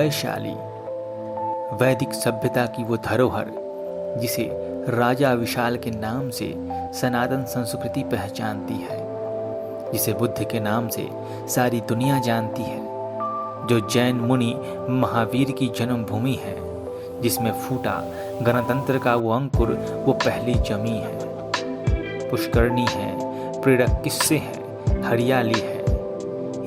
वैशाली वैदिक सभ्यता की वो धरोहर जिसे राजा विशाल के नाम से सनातन संस्कृति पहचानती है, जिसे बुद्ध के नाम से सारी दुनिया जानती है, जो जैन मुनि महावीर की जन्मभूमि है, जिसमें फूटा गणतंत्र का वो अंकुर, वो पहली जमी है। पुष्करणी है, प्रेरक किस्से हैं, हरियाली है,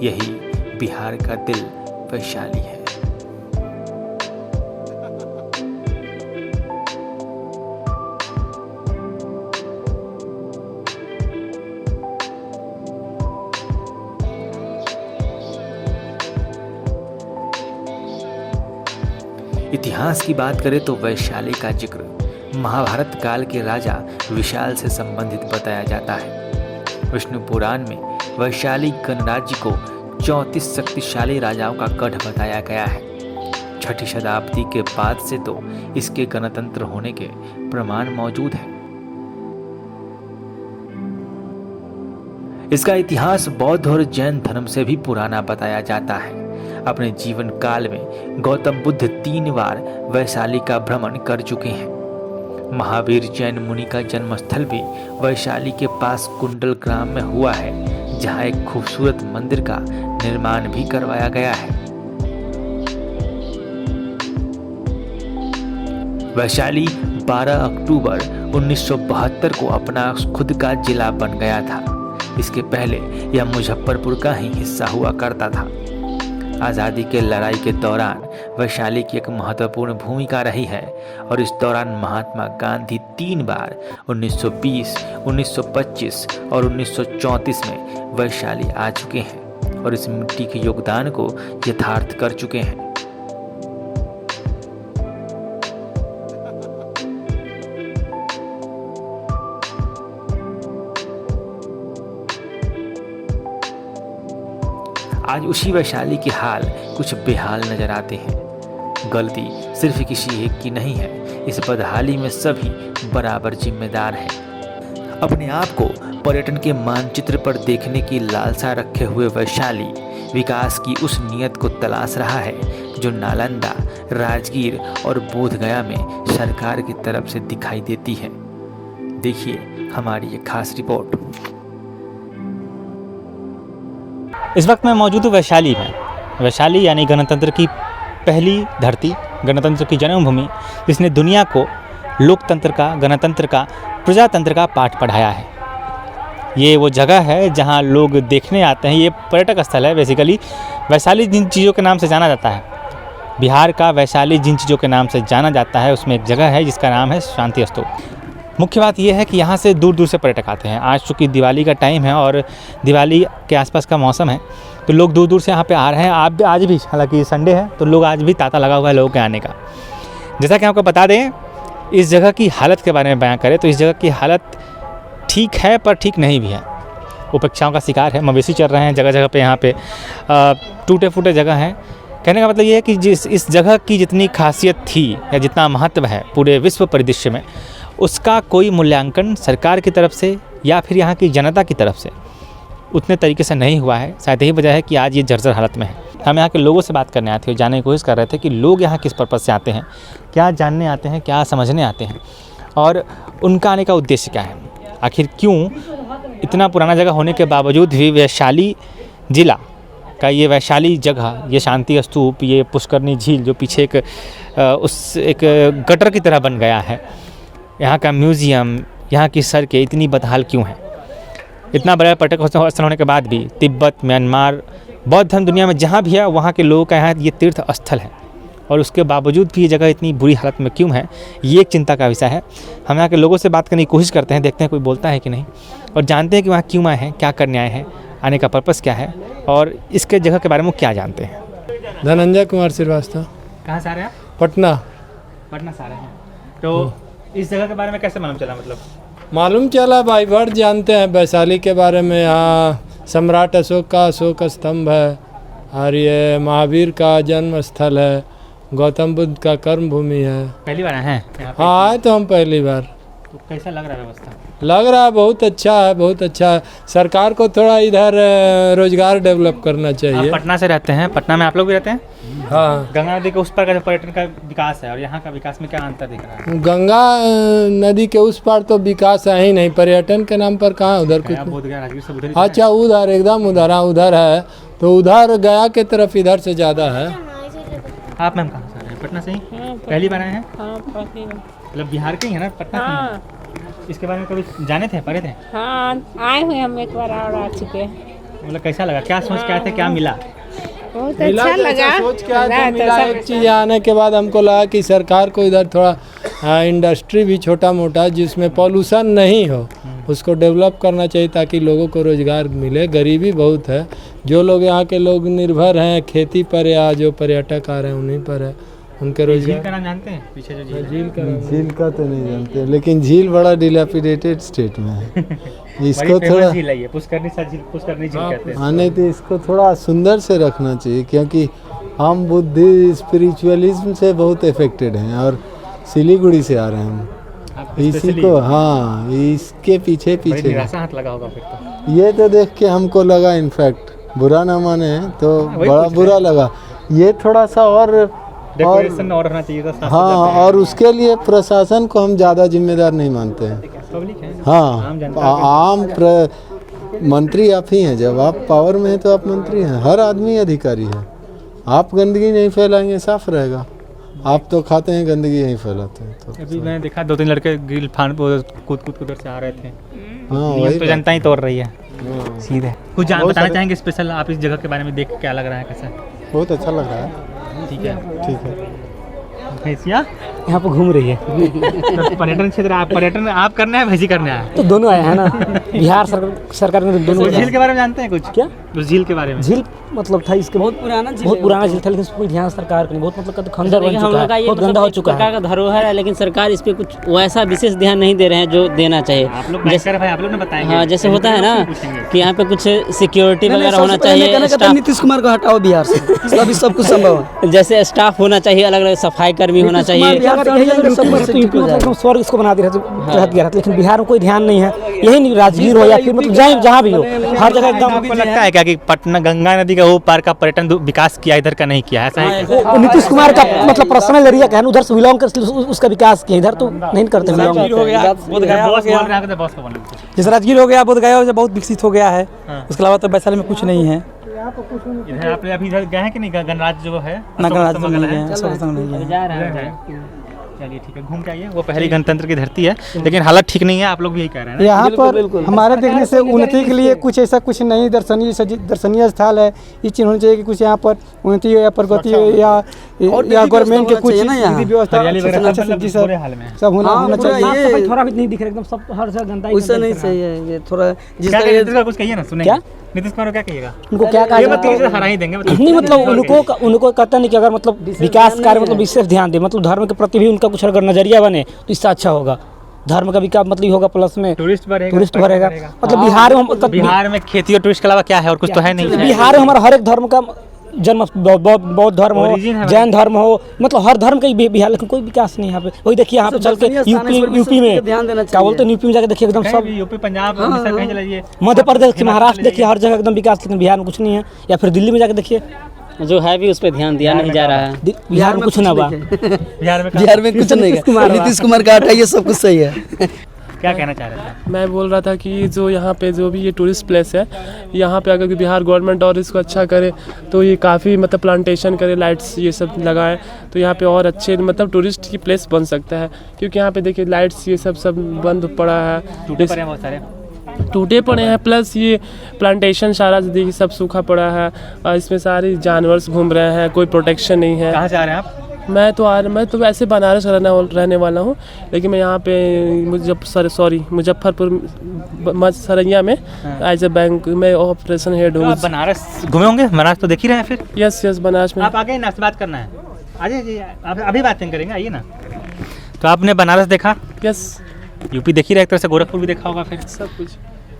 यही बिहार का दिल वैशाली है। इतिहास की बात करें तो वैशाली का जिक्र महाभारत काल के राजा विशाल से संबंधित बताया जाता है। विष्णु पुराण में वैशाली गणराज्य को 34 शक्तिशाली राजाओं का गढ़ बताया गया है। छठी शताब्दी के बाद से तो इसके गणतंत्र होने के प्रमाण मौजूद हैं। इसका इतिहास बौद्ध और जैन धर्म से भी पुराना बताया जाता है। अपने जीवन काल में गौतम बुद्ध 3 बार वैशाली का भ्रमण कर चुके हैं। महावीर जैन मुनि का जन्मस्थल भी वैशाली के पास कुंडल ग्राम में हुआ है, जहां एक खूबसूरत मंदिर का निर्माण भी करवाया गया है। वैशाली 12 अक्टूबर 1972 को अपना खुद का जिला बन गया था। इसके पहले यह मुजफ्फरपुर का ही हिस्सा हुआ करता था। आज़ादी के लड़ाई के दौरान वैशाली की एक महत्वपूर्ण भूमिका रही है और इस दौरान महात्मा गांधी 3 बार 1920, 1925 और 1934 में वैशाली आ चुके हैं और इस मिट्टी के योगदान को यथार्थ कर चुके हैं। आज उसी वैशाली के हाल कुछ बेहाल नजर आते हैं। गलती सिर्फ किसी एक की नहीं है, इस बदहाली में सभी बराबर जिम्मेदार हैं। अपने आप को पर्यटन के मानचित्र पर देखने की लालसा रखे हुए वैशाली विकास की उस नीयत को तलाश रहा है जो नालंदा, राजगीर और बोधगया में सरकार की तरफ से दिखाई देती है। देखिए हमारी ये खास रिपोर्ट। इस वक्त मैं मौजूद हूँ वैशाली में। वैशाली यानी गणतंत्र की पहली धरती, गणतंत्र की जन्मभूमि, जिसने दुनिया को लोकतंत्र का, गणतंत्र का, प्रजातंत्र का पाठ पढ़ाया है। ये वो जगह है जहाँ लोग देखने आते हैं। ये पर्यटक स्थल है। बेसिकली वैशाली जिन चीज़ों के नाम से जाना जाता है, बिहार का वैशाली जिन चीज़ों के नाम से जाना जाता है, उसमें एक जगह है जिसका नाम है शांति स्तूप। मुख्य बात यह है कि यहाँ से दूर दूर से पर्यटक आते हैं। आज चूँकि दिवाली का टाइम है और दिवाली के आसपास का मौसम है, तो लोग दूर दूर से यहाँ पे आ रहे हैं। आज भी, हालांकि संडे है, तो लोग आज भी तांता लगा हुआ है लोगों के आने का। जैसा कि आपको बता दें, इस जगह की हालत के बारे में बयान करें तो इस जगह की हालत ठीक है पर ठीक नहीं भी है। उपेक्षाओं का शिकार है, मवेशी चल रहे हैं जगह जगह पे। यहाँ पे टूटे फूटे जगह हैं। कहने का मतलब ये है कि इस जगह की जितनी खासियत थी या जितना महत्व है पूरे विश्व परिदृश्य में, उसका कोई मूल्यांकन सरकार की तरफ से या फिर यहाँ की जनता की तरफ से उतने तरीके से नहीं हुआ है। शायद यही वजह है कि आज ये जर्जर हालत में है। हम यहाँ के लोगों से बात करने आते हैं, जानने की कोशिश कर रहे थे कि लोग यहाँ किस पर्पज़ से आते हैं, क्या जानने आते हैं, क्या समझने आते हैं और उनका आने का उद्देश्य क्या है। आखिर क्यों इतना पुराना जगह होने के बावजूद भी वैशाली जिला का ये वैशाली जगह, ये शांति स्तूप, ये पुष्करणी झील जो पीछे एक गटर की तरह बन गया है, यहाँ का म्यूज़ियम, यहाँ की सड़कें इतनी बदहाल क्यों हैं। इतना बड़ा पर्यटक स्थल होने के बाद भी तिब्बत, म्यांमार, बौद्ध धर्म दुनिया में जहाँ भी है वहाँ के लोगों का यहाँ ये तीर्थ स्थल है और उसके बावजूद भी ये जगह इतनी बुरी हालत में क्यों है, ये एक चिंता का विषय है। हम यहाँ के लोगों से बात करने की कोशिश करते हैं, देखते हैं कोई बोलता है कि नहीं और जानते हैं कि वहाँ क्यों आए हैं, क्या करने आए हैं, आने का पर्पज़ क्या है और इसके जगह के बारे में क्या जानते हैं। धनंजय कुमार श्रीवास्तव। कहाँ से आ रहे हैं? पटना से आ रहे हैं। तो इस जगह के बारे में कैसे मालूम चला? मतलब मालूम चला, भाई भर जानते हैं वैशाली के बारे में। यहाँ सम्राट अशोक का अशोक स्तंभ है और ये महावीर का जन्म स्थल है, गौतम बुद्ध का कर्म भूमि है। पहली बार आए हैं? हाँ, आए तो हम पहली बार। तो कैसा लग रहा है व्यवस्था? लग रहा है बहुत अच्छा है, बहुत अच्छा है। सरकार को थोड़ा इधर रोजगार डेवलप करना आप चाहिए। पटना से रहते हैं, पटना में आप लोग भी रहते हैं? हाँ, गंगा नदी के उस पार का जो पर्यटन का विकास है और यहाँ का विकास में क्या अंतर दिख रहा है? गंगा नदी के उस पार तो विकास है ही नहीं, पर्यटन के नाम पर कहाँ उधर कुछ। गया, बोध गया, राजगीर सब उधर ही अच्छा, उधर एकदम उधर, हाँ उधर है, तो उधर गया के तरफ इधर से ज़्यादा है। आप मैम कहाँ से आ रहे हैं? पटना से ही? पहली बार आए हैं? मतलब बिहार के ही है ना, पटना के ही हैं? इसके बारे में कभी जाने थे, पढ़े थे? हाँ, आए हुए हम एक बार और आ चुके। मतलब कैसा लगा, क्या सोच के आए थे, क्या मिला? बहुत मिला अच्छा जैसा लगा। सोच के आए थे, लगा मिला। तो एक सब चीज़ आने के बाद हमको लगा कि सरकार को इधर थोड़ा इंडस्ट्री भी छोटा मोटा जिसमें पॉल्यूशन नहीं हो उसको डेवलप करना चाहिए ताकि लोगों को रोज़गार मिले। गरीबी बहुत है, जो लोग यहाँ के लोग निर्भर हैं खेती पर या जो पर्यटक आ रहे हैं उन्हीं पर है, उनके झील रोजगार। का नाम जानते हैं? पीछे जो झील है? झील का तो नहीं जानते, लेकिन झील बड़ा डिलेपिडेटेड स्टेट में है। इसको बड़ी थोड़ा famous झील है ये, पुष्करनी सा झील, पुष्करनी झील कहते हैं। आने तो इसको थोड़ा सुंदर से रखना चाहिए, क्योंकि हम बुद्धि स्पिरिचुअलिज्म से बहुत इफेक्टेड हैं और सिलीगुड़ी से आ रहे हैं हम आप इसी especially को। हाँ, इसके पीछे बड़ी पीछे निराशा हाथ लगा होगा फिर तो। ये तो देख के हमको लगा, इनफैक्ट बुरा ना माने तो वही बड़ा पूछ बुरा लगा। ये थोड़ा सा और डेकोरेशन और होना चाहिए था साफ हाँ, और उसके लिए प्रशासन को हम ज़्यादा जिम्मेदार नहीं मानते हैं। पब्लिक है, हाँ, आम जनता मंत्री आप ही हैं, जब आप पावर में हैं तो आप मंत्री हैं, हर आदमी अधिकारी है। आप गंदगी नहीं फैलाएंगे साफ रहेगा, आप तो खाते हैं गंदगी यहीं फैलाते हैं तो। अभी मैंने देखा 2-3 लड़के गिल फान कूद उधर से आ रहे थे। हाँ, नियम वही तो जनता ही तोड़ रही है हाँ। सीधे। कुछ जान बताना चाहेंगे स्पेशल आप इस जगह के बारे में, देख के क्या लग रहा है, कैसा है? बहुत अच्छा लग रहा है। ठीक है। ठीक है। भैंसिया यहाँ पर घूम रही है तो पर्यटन क्षेत्र, आप पर्यटन आप करना है, भैंसी करना है? तो दोनों आए हैं ना। बिहार सरकार ने दोनों उस झील के बारे में जानते हैं कुछ? क्या? उस झील के बारे में? झील मतलब था इसके बहुत पुराना झील था, लेकिन इस पर कोई ध्यान सरकार का नहीं, बहुत मतलब खंडर बन हम चुका लोग का है, ये बहुत गंदा हो चुका सरकार है। का धरोहर है, लेकिन सरकार इस पे कुछ वैसा विशेष ध्यान नहीं दे रहे हैं जो देना चाहिए। आप लोग बैंकर भाई, आप लोग ने बताएंगे। हाँ, जैसे होता है ना कि यहाँ पे कुछ सिक्योरिटी वगैरह होना चाहिए, स्टाफ, नीतीश कुमार को हटाओ बिहार से, अभी सब कुछ संभव है। जैसे स्टाफ होना चाहिए, अलग अलग सफाई कर्मी होना चाहिए। स्वर्ग इसको बना दिया था, लेकिन बिहार में कोई ध्यान नहीं है। यही नहीं, राजगीर हो या फिर मतलब जहाँ भी हो, हर जगह एकदम। आपको लगता है क्या कि पटना गंगा नदी का वो पार का पर्यटन विकास किया, इधर का नहीं किया, ऐसा है? वो नीतीश कुमार का मतलब पर्सनल एरिया का है, उधर से बिलोंग कर उसका विकास किया, इधर तो नहीं करते बिलोंग। जैसे राजगीर हो गया, बोध गया बहुत विकसित हो गया है। उसके अलावा तो वैशाली में कुछ नहीं है। इधर आप अभी इधर गए हैं कि नहीं? गणराज जो है नगरराज अशोक नहीं स्तंभ है, अशोक स्तंभ नहीं है। जा रहे हैं। चलिए ठीक है, घूम के आइए। वो पहली गणतंत्र की धरती है, लेकिन हालत ठीक नहीं है, आप लोग भी यही कह रहे हैं ना? यहाँ पर हमारे देखने से उन्नति के लिए कुछ ऐसा कुछ नहीं दर्शनीय स्थल है। ये चीज होनी चाहिए कि कुछ यहाँ पर उन्नति या प्रगति या गवर्नमेंट के कुछ विधि व्यवस्था हरियाली वगैरह अच्छा सब जी बुरे हाल में है। सब होना चाहिए। थोड़ा भी नहीं दिख रहा, एकदम सब हर जगह गंदा ही वैसा नहीं सही है ये थोड़ा जिस क्या तरह कहिए? नीतीश का कुछ कहिए ना, सुनेंगे। क्या? नीतीश कुमार को क्या कहिएगा? उनको क्या कहा ये जाए? मतलब हरा ही देंगे नहीं, मतलब उनको कहता नहीं कि अगर मतलब विकास कार्य मतलब विशेष ध्यान दे, मतलब धर्म के प्रति भी उनका कुछ अगर नजरिया बने तो इससे अच्छा होगा। धर्म का विकास मतलब होगा, प्लस में टूरिस्ट बढ़ेगा, बढ़ेगा। मतलब बिहार में खेती और टूरिस्ट के अलावा क्या है, और कुछ तो है नहीं? बिहार में हमारा हर एक धर्म का जन्म, बौद्ध धर्म हो, Origin है जैन धर्म हो, मतलब हर धर्म का ही बिहार, लेकिन कोई विकास नहीं यहाँ पे। वही देखिए यहाँ पे चल के यूपी में ध्यान देना क्या बोलते हैं, यूपी में जाके देखिए एकदम सब, यूपी, पंजाब, उड़ीसा कहीं चले जाइए, मध्य प्रदेश, महाराष्ट्र देखिए, हर जगह एकदम विकास, लेकिन बिहार में कुछ नहीं है। या फिर दिल्ली में जाके देखिए, जो है भी उस पर ध्यान दिया नहीं जा रहा है। बिहार में कुछ ना बा। बिहार में बिहार में कुछ नहीं है। नीतीश कुमार का हटाइए, सब कुछ सही है। क्या कहना चाह रहे थे? मैं बोल रहा था कि जो यहाँ पे जो भी ये टूरिस्ट प्लेस है, यहाँ पे अगर बिहार गवर्नमेंट और इसको अच्छा करे तो ये काफ़ी मतलब प्लांटेशन करे, लाइट्स ये सब लगाए तो यहाँ पे और अच्छे मतलब टूरिस्ट की प्लेस बन सकता है। क्योंकि यहाँ पे देखिए लाइट्स ये सब बंद पड़ा है, टूटे पड़े हैं बहुत सारे, टूटे पड़े हैं, प्लस ये प्लांटेशन सारा देखिए सब सूखा पड़ा है और इसमें सारे जानवर घूम रहे हैं, कोई प्रोटेक्शन नहीं है। कहाँ से आ रहे हैं आप? मैं तो वैसे बनारस रहने वाला हूँ, लेकिन मैं यहाँ पे मुजफ्फरपुर सरैया में एज ए बैंक में ऑपरेशन हेड हूँ। आप बनारस घूमे होंगे, बनारस तो देख ही रहे हैं फिर। यस बनारस में। आप आगे ना, आपसे बात करना है, आ जाइए, आप अभी बात करेंगे, आइए ना। तो आपने बनारस देखा? यस, यूपी देखी रहे, एक तरह से गोरखपुर भी देखा होगा फिर। सब कुछ।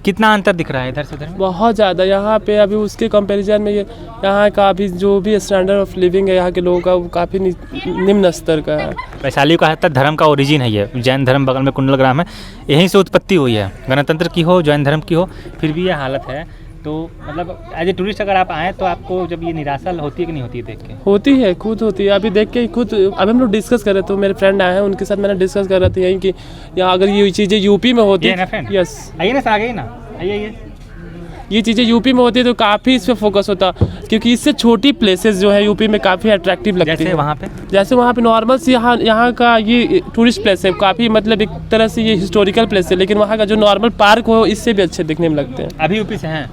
कितना अंतर दिख रहा है इधर से उधर में? बहुत ज़्यादा यहाँ पे अभी उसके कंपैरिजन में ये यहाँ का अभी जो भी स्टैंडर्ड ऑफ लिविंग है यहाँ के लोगों का वो काफ़ी निम्न स्तर का है। वैशाली का है धर्म का ओरिजिन है ये, जैन धर्म बगल में कुंडल ग्राम है, यहीं से उत्पत्ति हुई है। गणतंत्र की हो, जैन धर्म की हो, फिर भी ये हालत है। तो मतलब एज ए टूरिस्ट अगर आप आएँ तो आपको जब ये निराशा होती है कि नहीं होती है देख के? होती है, खुद होती है। अभी देख के खुद अभी हम लोग डिस्कस कर रहे थे, मेरे फ्रेंड आए हैं उनके साथ मैंने डिस्कस कर रहे थे यहीं कि यहाँ अगर ये चीज़ें यूपी में होती है, यस आइए ना, आगे ना आइए, ये चीज़ें यूपी में होती है तो काफ़ी इस पर फोकस होता, क्योंकि इससे छोटी प्लेसेस जो है यूपी में काफ़ी अट्रैक्टिव लगती है। जैसे वहाँ पे नॉर्मल से यहाँ का ये टूरिस्ट प्लेस है, काफ़ी मतलब एक तरह से ये हिस्टोरिकल प्लेस है, लेकिन वहाँ का जो नॉर्मल पार्क हो इससे भी अच्छे दिखने में लगते हैं। अभी यूपी से हैं?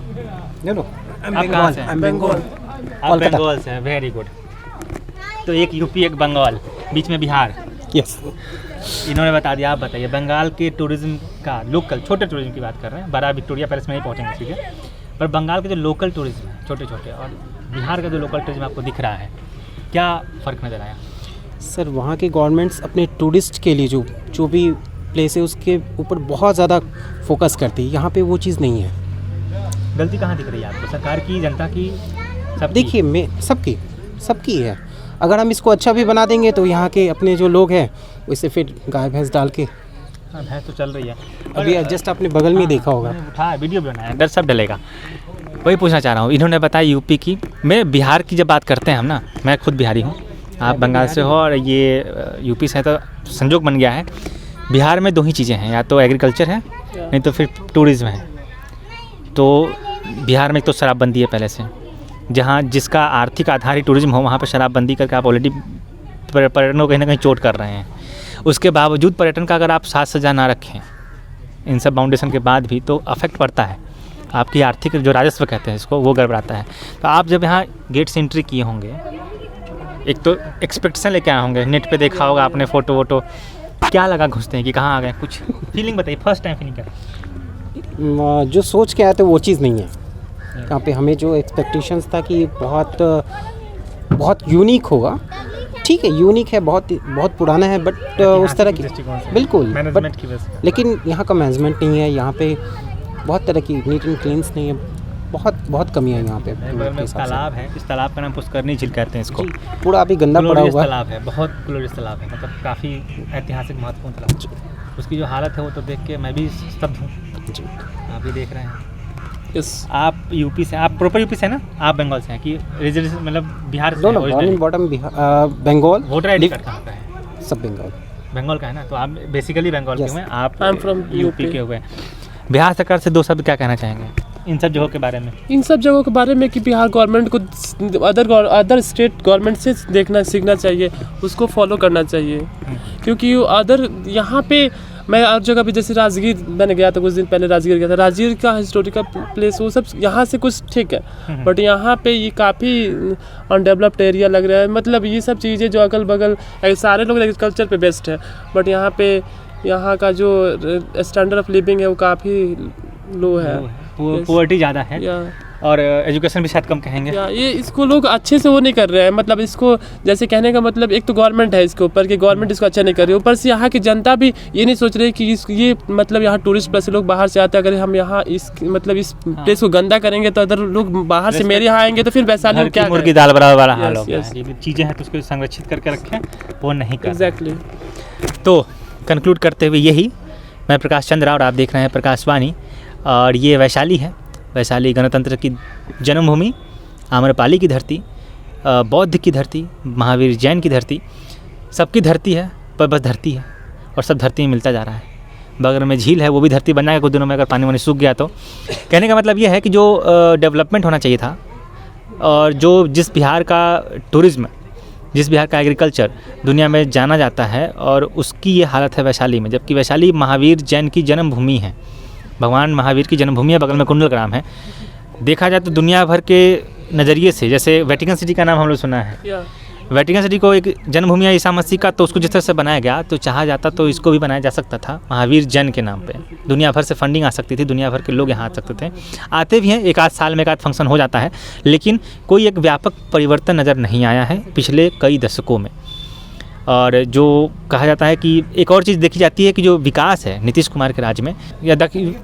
आप कहाँ से हैं? बंगाल। आप बंगाल से हैं, वेरी गुड। तो एक यूपी एक बंगाल, बीच में बिहार। यस। इन्होंने बता दिया। आप बताइए बंगाल के टूरिज्म का, लोकल छोटे टूरिज्म की बात कर रहे हैं, बड़ा विक्टोरिया पैलेस में नहीं पहुँचेंगे, ठीक है, पर बंगाल के जो लोकल टूरिज्म है छोटे छोटे, और बिहार का जो लोकल टूरिज्म आपको दिख रहा है, क्या फ़र्क नज़र आया? सर वहाँ के गवर्नमेंट्स अपने टूरिस्ट के लिए जो भी प्लेस है उसके ऊपर बहुत ज़्यादा फोकस करती है, यहाँ पे वो चीज़ नहीं है। गलती कहाँ दिख रही है आपको, सरकार की, जनता की, सब? देखिए मैं सबकी है। अगर हम इसको अच्छा भी बना देंगे तो यहाँ के अपने जो लोग हैं वैसे फिर गाय भैंस डाल के, हाँ भैंस तो चल रही है अभी जस्ट आपने बगल में देखा होगा, उठा वीडियो बनाया, डर सब डलेगा। वही पूछना चाह रहा हूँ, इन्होंने बताया यूपी की, मैं बिहार की जब बात करते हैं हम ना, मैं खुद बिहारी हूँ, आप बंगाल से हो और ये यूपी से है, तो संजोग बन गया है। बिहार में दो ही चीज़ें हैं, या तो एग्रीकल्चर है नहीं तो फिर टूरिज़्म है। तो बिहार में एक तो शराबबंदी है पहले से, जहाँ जिसका आर्थिक आधार ही टूरिज्म हो, वहाँ पर शराबबंदी करके आप ऑलरेडी पर्यटन को कहीं ना कहीं चोट कर रहे हैं। उसके बावजूद पर्यटन का अगर आप साज सजा ना रखें इन सब बाउंडेशन के बाद भी, तो अफेक्ट पड़ता है, आपकी आर्थिक जो राजस्व कहते हैं इसको, वो गड़बड़ाता है। तो आप जब यहाँ गेट से एंट्री किए होंगे, एक तो एक्सपेक्टेशन लेके आए होंगे, नेट पे देखा होगा आपने फ़ोटो वोटो, क्या लगा घुसते हैं कि कहाँ आ गए, कुछ फीलिंग बताइए, फर्स्ट टाइम फीलिंग क्या? जो सोच के आए थे वो चीज़ नहीं है। यहाँ पे हमें जो एक्सपेक्टेशंस था कि बहुत यूनिक होगा, ठीक है यूनिक है, बहुत पुराना है, बट उस तरह की बिल्कुल, लेकिन यहाँ का मैनेजमेंट नहीं है, यहाँ पे बहुत तरह की नीट एंड क्लीन्स नहीं है, बहुत कमी है यहाँ पे। तालाब है, इस तालाब का नाम पुष्करनी झील कहते हैं इसको, पूरा अभी गंदा पड़ा हुआ तालाब है, बहुत क्लोरियस तालाब है, मतलब काफ़ी ऐतिहासिक महत्वपूर्ण तालाब। उसकी जो हालत है वो तो देख के मैं भी स्तब्ध हूँ, आप भी देख रहे हैं। यस। आप यूपी से, आप प्रॉपर यूपी से ना, आप बंगाल से हैं कि रिजर्वेशन मतलब बिहार से? दोनों, बॉटम बंगाल। वोटर आईडी कार्ड कहाँ का है? सब बंगाल का है ना, तो आप बेसिकली बंगाल के हुए, आप आई एम फ्रॉम यूपी के हुए। बिहार सरकार से दो शब्द क्या कहना चाहेंगे इन सब जगहों के बारे में? इन सब जगहों के बारे में कि बिहार गवर्नमेंट को अदर स्टेट गवर्नमेंट से देखना सीखना चाहिए, उसको फॉलो करना चाहिए, क्योंकि अदर यहाँ पे मैं हर जगह भी, जैसे राजगीर मैंने गया था कुछ दिन पहले, राजगीर गया था, राजगीर का हिस्टोरिकल प्लेस वो सब यहाँ से कुछ ठीक है, बट यहाँ पे ये काफ़ी अनडेवलप्ड एरिया लग रहा है। मतलब ये सब चीज़ें जो अगल बगल सारे लोग एग्रीकल्चर पे बेस्ड है, बट यहाँ पे यहाँ का जो स्टैंडर्ड ऑफ लिविंग है वो काफ़ी लो है, पॉवर्टी ज़्यादा है, और एजुकेशन भी शायद कम कहेंगे। ये इसको लोग अच्छे से वो नहीं कर रहे हैं, मतलब इसको जैसे कहने का मतलब एक तो गवर्नमेंट है इसके ऊपर कि गवर्नमेंट इसको अच्छा नहीं कर रही, ऊपर से यहाँ की जनता भी ये नहीं सोच रही कि ये मतलब यहाँ टूरिस्ट प्लेस लोग बाहर से आते हैं, अगर हम यहाँ इस प्लेस को गंदा करेंगे तो अगर लोग बाहर से मेरे यहाँ आएंगे तो फिर वैशाली में क्या मुर्गी दाल बराबर वाला हाल होगा। चीज़ें हैं तो उसको संरक्षित करके रखें, वो नहीं कर। एग्जैक्टली। तो कंक्लूड करते हुए यही, मैं प्रकाश चंद्र और आप देख रहे हैं प्रकाशवाणी, और ये वैशाली है, वैशाली गणतंत्र की जन्मभूमि, आम्रपाली की धरती, बौद्ध की धरती, महावीर जैन की धरती, सबकी धरती है, पर बस धरती है और सब धरती में मिलता जा रहा है। बगल में झील है, वो भी धरती बनना है कुछ दिनों में, अगर पानी वानी सूख गया तो। कहने का मतलब ये है कि जो डेवलपमेंट होना चाहिए था, और जो जिस बिहार का टूरिज़्म, जिस बिहार का एग्रीकल्चर दुनिया में जाना जाता है, और उसकी ये हालत है वैशाली में, जबकि वैशाली महावीर जैन की जन्मभूमि है, भगवान महावीर की जन्मभूमि है, बगल में कुंडल ग्राम है। देखा जाए तो दुनिया भर के नज़रिए से, जैसे वेटिकन सिटी का नाम हम लोग सुना है, वेटिकन सिटी को एक जन्मभूमि है ईसा मसीह का, तो उसको जिस तरह से बनाया गया, तो चाहा जाता तो इसको भी बनाया जा सकता था महावीर जैन के नाम पे। दुनिया भर से फंडिंग आ सकती थी, दुनिया भर के लोग यहाँ आ सकते थे, आते भी हैं, एक आध साल में एक आध फंक्शन हो जाता है, लेकिन कोई एक व्यापक परिवर्तन नज़र नहीं आया है पिछले कई दशकों में। और जो कहा जाता है कि एक और चीज़ देखी जाती है कि जो विकास है नीतीश कुमार के राज में, या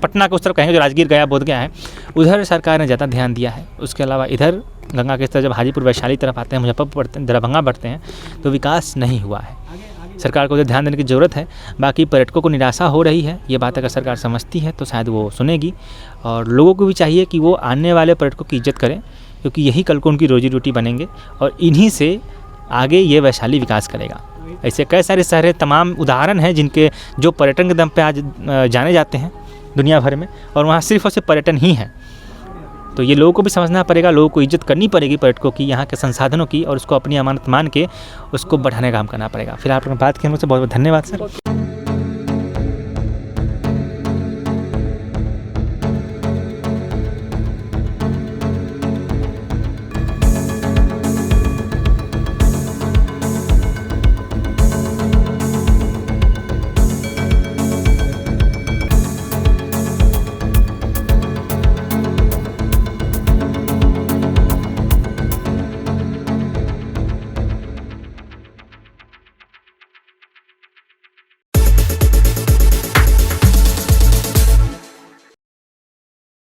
पटना को उस तरफ कहेंगे जो राजगीर गया बोध गया है, उधर सरकार ने ज़्यादा ध्यान दिया है। उसके अलावा इधर गंगा के स्तर जब हाजीपुर वैशाली तरफ आते हैं, मुजफ्फरपुर बढ़ते हैं, दरभंगा बढ़ते हैं, तो विकास नहीं हुआ है। सरकार को ध्यान देने की ज़रूरत है। बाकी पर्यटकों को निराशा हो रही है, ये बात अगर सरकार समझती है तो शायद वो सुनेगी, और लोगों को भी चाहिए कि वो आने वाले पर्यटकों की इज्जत करें, क्योंकि यही कल को उनकी रोजी रोटी बनेंगे और इन्हीं से आगे ये वैशाली विकास करेगा। ऐसे कई सारे शहर तमाम उदाहरण हैं जिनके जो पर्यटन के दम पे आज जाने जाते हैं दुनिया भर में, और वहाँ सिर्फ और सिर्फ पर्यटन ही है। तो ये लोगों को भी समझना पड़ेगा, लोगों को इज्जत करनी पड़ेगी पर्यटकों की, यहाँ के संसाधनों की, और उसको अपनी अमानत मान के उसको बढ़ाने का काम करना पड़ेगा। फिर आपने बात की, मुझसे बहुत बहुत धन्यवाद सर।